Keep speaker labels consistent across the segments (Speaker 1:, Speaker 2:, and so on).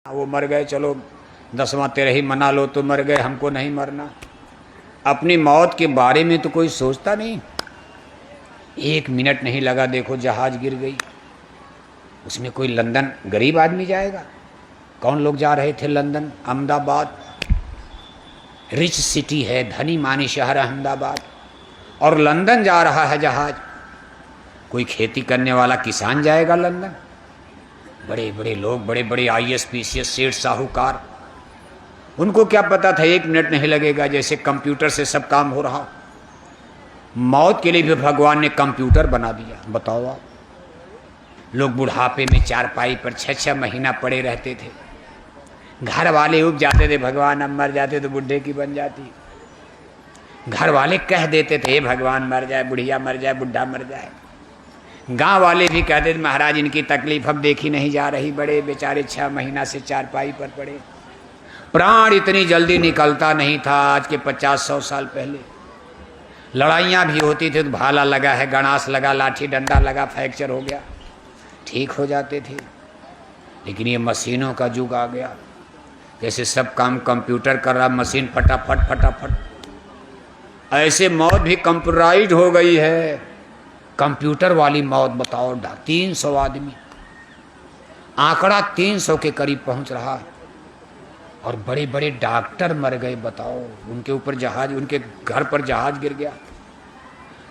Speaker 1: वो मर गए, चलो 10वां 13 मना लो तो मर गए, हमको नहीं मरना। अपनी मौत के बारे में तो कोई सोचता नहीं। 1 मिनट नहीं लगा, देखो जहाज गिर गई। उसमें कोई लंदन गरीब आदमी जाएगा? कौन लोग जा रहे थे लंदन? अहमदाबाद रिच सिटी है, धनी मानी शहर अहमदाबाद, और लंदन जा रहा है जहाज। कोई खेती करने वाला किसान जाएगा लंदन? बड़े बड़े लोग, बड़े बड़े IAS PCS सेठ साहूकार, उनको क्या पता था 1 मिनट नहीं लगेगा, जैसे कंप्यूटर से सब काम हो रहा। मौत के लिए भी भगवान ने कंप्यूटर बना दिया। बताओ आप, लोग बुढ़ापे में चारपाई पर 6-6 महीना पड़े रहते थे। घर वाले उब जाते थे, भगवान अब मर जाते तो बुढ़े की बन जाती। घर वाले कह देते थे, भगवान मर जाए, बुढ़िया मर जाए, बुढ़ा मर जाए। गांव वाले भी कहते थे, महाराज इनकी तकलीफ अब देखी नहीं जा रही, बड़े बेचारे 6 महीना से चारपाई पर पड़े। प्राण इतनी जल्दी निकलता नहीं था। आज के 50-100 साल पहले लड़ाइयाँ भी होती थी तो भाला लगा है, गणास लगा, लाठी डंडा लगा, फ्रैक्चर हो गया, ठीक हो जाते थे। लेकिन ये मशीनों का युग आ गया, जैसे सब काम कंप्यूटर कर रहा, मशीन फटाफट फटाफट। ऐसे मौत भी कंप्यूटराइज हो गई है। कंप्यूटर वाली मौत बताओ, 300 आदमी, आंकड़ा 300 के करीब पहुंच रहा है। और बड़े बड़े डॉक्टर मर गए, बताओ, उनके ऊपर जहाज, उनके घर पर जहाज गिर गया।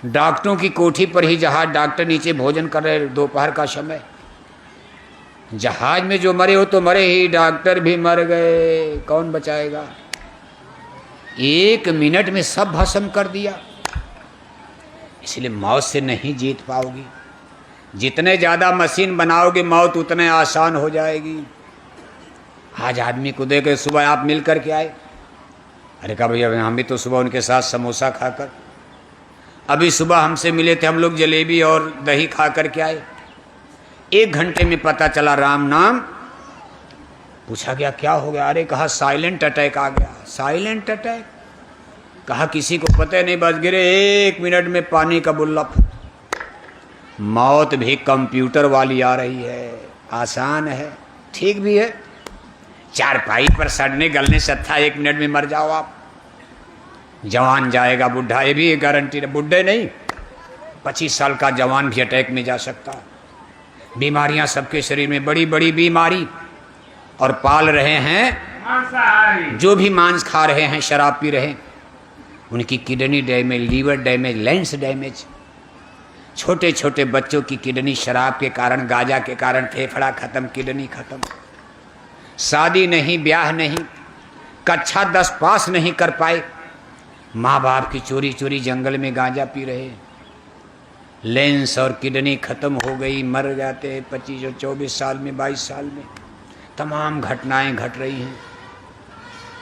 Speaker 1: डॉक्टरों की कोठी पर ही जहाज, डॉक्टर नीचे भोजन कर रहे, दोपहर का समय। जहाज में जो मरे हो तो मरे ही, डॉक्टर भी मर गए, कौन बचाएगा? 1 मिनट में सब भस्म कर दिया। इसलिए मौत से नहीं जीत पाओगी। जितने ज़्यादा मशीन बनाओगे मौत उतने आसान हो जाएगी। आज आदमी को देख के, सुबह आप मिल कर के आए, अरे कहा भैया हम भी तो सुबह उनके साथ समोसा खाकर, अभी सुबह हमसे मिले थे, हम लोग जलेबी और दही खा कर के आए। 1 घंटे में पता चला राम नाम। पूछा गया क्या हो गया? अरे कहा साइलेंट अटैक आ गया। Silent attack? कहा किसी को पता नहीं, बस गिरे 1 मिनट में पानी का बुल्ला। मौत भी कंप्यूटर वाली आ रही है, आसान है, ठीक भी है। चारपाई पर सड़ने गलने से अच्छा 1 मिनट में मर जाओ आप। जवान जाएगा, बुढ़ा, ये भी गारंटी है। बुढ़े नहीं, 25 साल का जवान भी अटैक में जा सकता। बीमारियां सबके शरीर में, बड़ी बड़ी बीमारी। और पाल रहे हैं, जो भी मांस खा रहे हैं, शराब पी रहे हैं, उनकी kidney damage, liver damage, lens damage. छोटे छोटे बच्चों की किडनी शराब के कारण, गांजा के कारण, फेफड़ा खत्म, किडनी खत्म। शादी नहीं, ब्याह नहीं, कक्षा 10 पास नहीं कर पाए, माँ बाप की चोरी चोरी जंगल में गांजा पी रहे। लेंस और किडनी खत्म हो गई, मर जाते हैं 25 और 24 साल में, 22 साल में। तमाम घटनाएं घट रही हैं।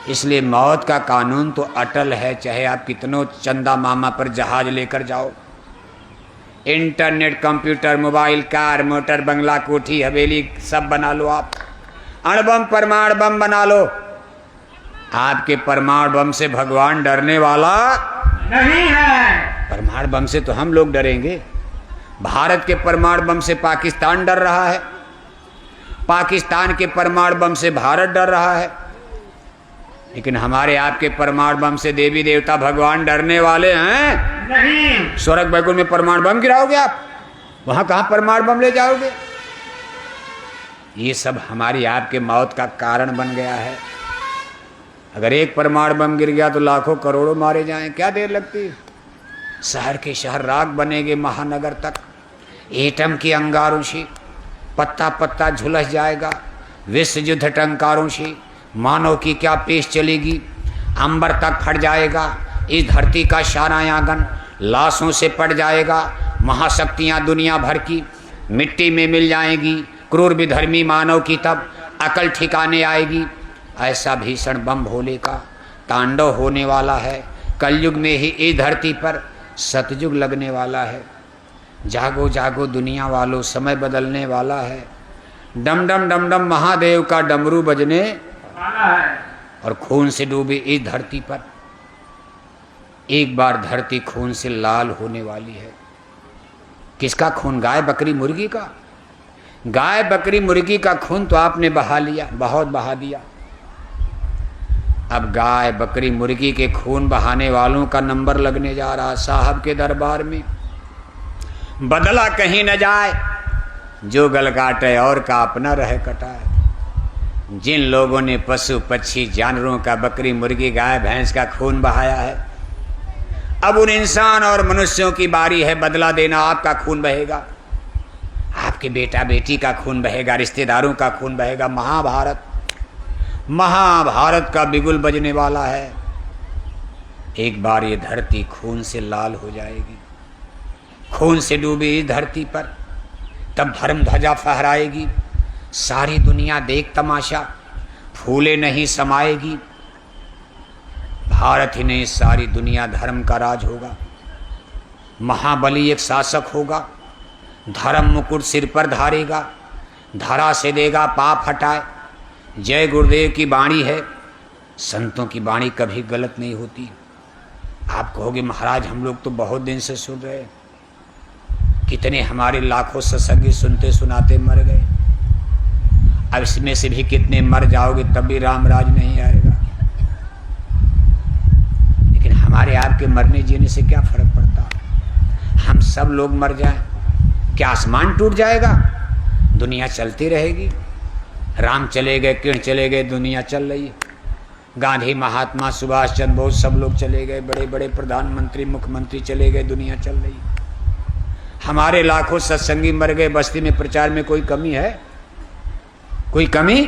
Speaker 1: इसलिए मौत का कानून तो अटल है, चाहे आप कितनों चंदा मामा पर जहाज लेकर जाओ। Internet, computer, mobile, car, motor, बंगला, कोठी, हवेली सब बना लो आप। अणुबम, परमाणु बम बना लो। आपके परमाणु बम से भगवान डरने वाला नहीं है। परमाणु बम से तो हम लोग डरेंगे। भारत के परमाणु बम से पाकिस्तान डर रहा है, पाकिस्तान के परमाणु बम से भारत डर रहा है। लेकिन हमारे आपके परमाणु बम से देवी देवता भगवान डरने वाले हैं नहीं। स्वर्ग बैकुंठ में परमाणु बम गिराओगे आप, वहां कहां परमाणु बम ले जाओगे? ये सब हमारी आपके मौत का कारण बन गया है। अगर एक परमाणु बम गिर गया तो लाखों करोड़ों मारे जाएं, क्या देर लगती? शहर के शहर राख बनेंगे, महानगर तक एटम की अंगारों से पत्ता पत्ता झुलस जाएगा। विश्व युद्ध टंकारों से मानव की क्या पेश चलेगी, अंबर तक फट जाएगा। इस धरती का सारायांगन लाशों से पड़ जाएगा। महाशक्तियाँ दुनिया भर की मिट्टी में मिल जाएंगी। क्रूर विधर्मी मानव की तब अकल ठिकाने आएगी। ऐसा भीषण बम भोले का तांडव होने वाला है। कलयुग में ही इस धरती पर सतयुग लगने वाला है। जागो जागो दुनिया वालों, समय बदलने वाला है। डम डम डम डम महादेव का डमरू बजने वाला है। और खून से डूबी इस धरती पर एक बार धरती खून से लाल होने वाली है। किसका खून? गाय, बकरी, मुर्गी का? गाय बकरी मुर्गी का खून तो आपने बहा लिया, बहुत बहा दिया। अब गाय बकरी मुर्गी के खून बहाने वालों का नंबर लगने जा रहा साहब के दरबार में। बदला कहीं न जाए, जो गल काटे और का अपना रह कटाए। जिन लोगों ने पशु पक्षी जानवरों का, बकरी मुर्गी गाय भैंस का खून बहाया है, अब उन इंसान और मनुष्यों की बारी है बदला देना। आपका खून बहेगा, आपके बेटा बेटी का खून बहेगा, रिश्तेदारों का खून बहेगा। महाभारत का बिगुल बजने वाला है। एक बार ये धरती खून से लाल हो जाएगी, खून से डूबी इस धरती पर तब धर्म ध्वजा फहराएगी। सारी दुनिया देख तमाशा, फूले नहीं समाएगी। भारत ही नहीं, सारी दुनिया धर्म का राज होगा। महाबली एक शासक होगा, धर्म मुकुट सिर पर धारेगा, धरा से देगा पाप हटाए। जय गुरुदेव की वाणी है, संतों की वाणी कभी गलत नहीं होती। आप कहोगे महाराज हम लोग तो बहुत दिन से सुन रहे, कितने हमारे लाखों सत्संगी सुनते सुनाते मर गए। अब इसमें से भी कितने मर जाओगे तब भी राम राज नहीं आएगा। लेकिन हमारे आपके मरने जीने से क्या फर्क पड़ता? हम सब लोग मर जाएं, क्या आसमान टूट जाएगा? दुनिया चलती रहेगी। राम चले गए, किरण चले गए, दुनिया चल रही है। गांधी, महात्मा, सुभाष चंद्र बोस सब लोग चले गए, बड़े बड़े प्रधानमंत्री मुख्यमंत्री चले गए, दुनिया चल रही है। हमारे लाखों सत्संगी मर गए। बस्ती में प्रचार में कोई कमी है? कोई कमी?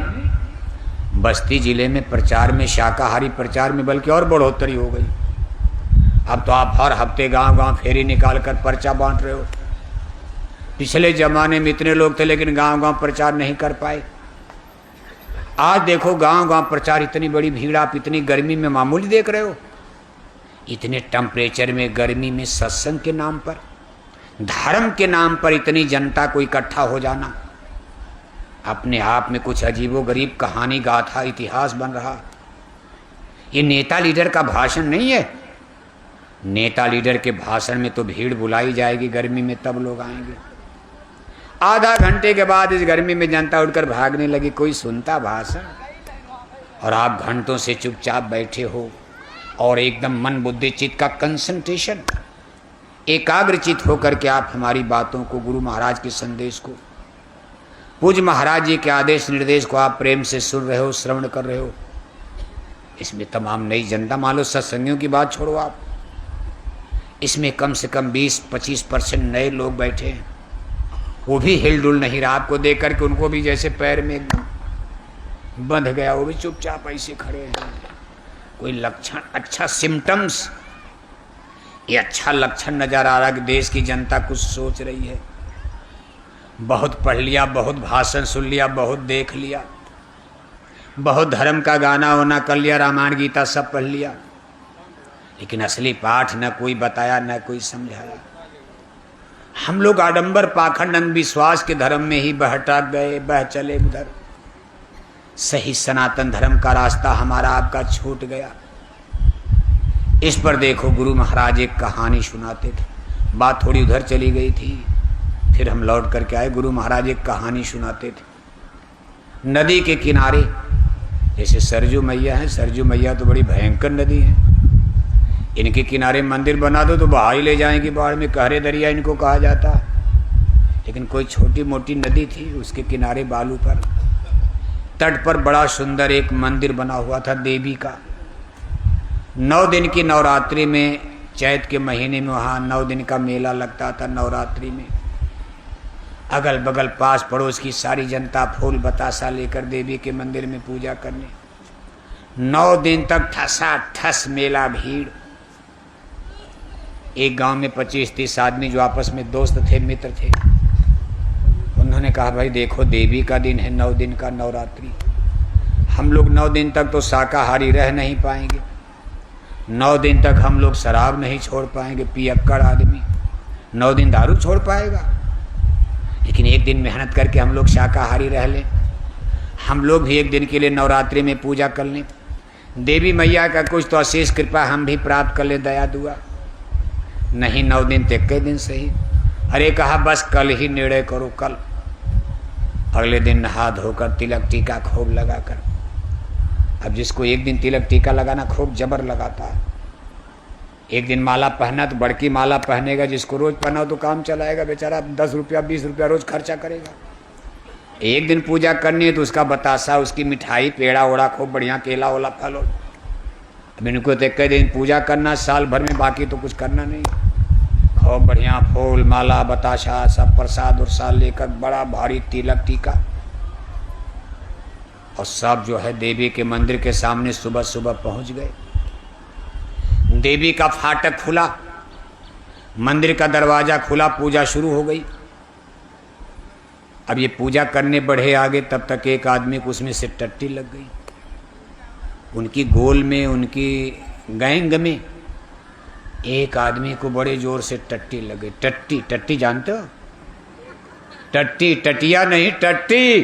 Speaker 1: बस्ती जिले में प्रचार में, शाकाहारी प्रचार में बल्कि और बढ़ोतरी हो गई। अब तो आप हर हफ्ते गांव गांव फेरी निकाल कर पर्चा बांट रहे हो। पिछले जमाने में इतने लोग थे लेकिन गांव गांव प्रचार नहीं कर पाए। आज देखो गांव गांव प्रचार, इतनी बड़ी भीड़ आप इतनी गर्मी में मामूली देख रहे हो। इतने टेम्परेचर में, गर्मी में, सत्संग के नाम पर, धर्म के नाम पर इतनी जनता को इकट्ठा हो जाना अपने आप में कुछ अजीबोगरीब कहानी, गाथा, इतिहास बन रहा। ये नेता लीडर का भाषण नहीं है। नेता लीडर के भाषण में तो भीड़ बुलाई जाएगी गर्मी में, तब लोग आएंगे। आधा घंटे के बाद इस गर्मी में जनता उठकर भागने लगी, कोई सुनता भाषण? और आप घंटों से चुपचाप बैठे हो और एकदम मन बुद्धि चित्त का कंसंट्रेशन, एकाग्रचित होकर के आप हमारी बातों को, गुरु महाराज के संदेश को, पूज्य महाराज जी के आदेश निर्देश को आप प्रेम से सुन रहे हो, श्रवण कर रहे हो। इसमें तमाम नई जनता, मान लो सत्संगियों की बात छोड़ो आप, इसमें कम से कम 20-25% नए लोग बैठे हैं। वो भी हिलडुल नहीं रहा। आपको देख करके उनको भी जैसे पैर में एकदम बंध गया, वो भी चुपचाप ऐसे खड़े हैं। कोई लक्षण, अच्छा सिम्टम्स, ये अच्छा लक्षण नजर आ रहा कि देश की जनता कुछ सोच रही है। बहुत पढ़ लिया, बहुत भाषण सुन लिया, बहुत देख लिया, बहुत धर्म का गाना वाना कर लिया, रामायण गीता सब पढ़ लिया, लेकिन असली पाठ न कोई बताया न कोई समझाया। हम लोग आडंबर पाखंड अंधविश्वास के धर्म में ही बहटा गए, बह चले उधर। सही सनातन धर्म का रास्ता हमारा आपका छूट गया। इस पर देखो गुरु महाराज एक कहानी सुनाते थे, बात थोड़ी उधर चली गई थी, फिर हम लौट करके आए। गुरु महाराज एक कहानी सुनाते थे। नदी के किनारे, जैसे सरजू मैया है, सरजू मैया तो बड़ी भयंकर नदी है, इनके किनारे मंदिर बना दो तो बहा ही ले जाएंगी बाढ़ में, कहरे दरिया इनको कहा जाता। लेकिन कोई छोटी मोटी नदी थी, उसके किनारे बालू पर, तट पर बड़ा सुंदर एक मंदिर बना हुआ था देवी का। 9 दिन की नवरात्रि में, चैत के महीने में वहाँ 9 दिन का मेला लगता था। नवरात्रि में अगल बगल पास पड़ोस की सारी जनता फूल बतासा लेकर देवी के मंदिर में पूजा करने। 9 दिन तक ठसा ठस मेला, भीड़। एक गांव में 25-30 आदमी जो आपस में दोस्त थे, मित्र थे, उन्होंने कहा भाई देखो देवी का दिन है, 9 दिन का नवरात्रि, हम लोग 9 दिन तक तो शाकाहारी रह नहीं पाएंगे, 9 दिन तक हम लोग शराब नहीं छोड़ पाएंगे, पियक्कड़ आदमी 9 दिन दारू छोड़ पाएगा, लेकिन एक दिन मेहनत करके हम लोग शाकाहारी रह लें, हम लोग भी एक दिन के लिए नवरात्रि में पूजा कर लें, देवी मैया का कुछ तो अशेष कृपा हम भी प्राप्त कर लें, दया दुआ। नहीं 9 दिन तक के दिन सही। अरे कहा बस कल ही निर्णय करो, कल अगले दिन नहा धोकर तिलक टीका खूब लगाकर, अब जिसको एक दिन तिलक टीका लगाना खूब जबर लगाता है, एक दिन माला पहना तो बड़की माला पहनेगा, जिसको रोज पहना हो तो काम चलाएगा बेचारा, 10 रुपया 20 रुपया रोज खर्चा करेगा। एक दिन पूजा करनी है तो उसका बतासा, उसकी मिठाई, पेड़ा ओड़ा खूब बढ़िया, केला ओला फल। अब इनको तो एक दिन पूजा करना साल भर में, बाकी तो कुछ करना नहीं। खूब बढ़िया फूल माला बताशा सब प्रसाद उरसाद लेकर बड़ा भारी तिलक टीका, और सब जो है देवी के मंदिर के सामने सुबह सुबह पहुंच गए। देवी का फाटक खुला, मंदिर का दरवाजा खुला, पूजा शुरू हो गई। अब ये पूजा करने बढ़े आगे, तब तक एक आदमी को उसमें से टट्टी लग गई। उनकी गोल में, उनकी गैंग में एक आदमी को बड़े जोर से टट्टी लग गई। टट्टी, टट्टी जानते हो? टट्टी, टटिया नहीं, टट्टी।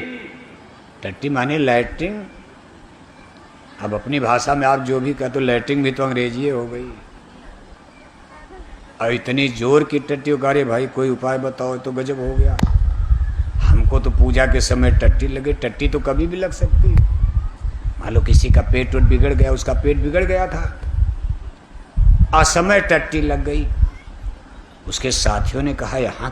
Speaker 1: टट्टी माने लैट्रिन। अब अपनी भाषा में आप जो भी कहते हो, लैट्रिन भी तो अंग्रेजी हो गई। और इतनी जोर की टट्टी उगारे, भाई कोई उपाय बताओ, तो गजब हो गया। हमको तो पूजा के समय टट्टी लगे। टट्टी तो कभी भी लग सकती है, मान लो किसी का पेट वोट बिगड़ गया, उसका पेट बिगड़ गया था, असमय टट्टी लग गई। उसके साथियों ने कहा यहाँ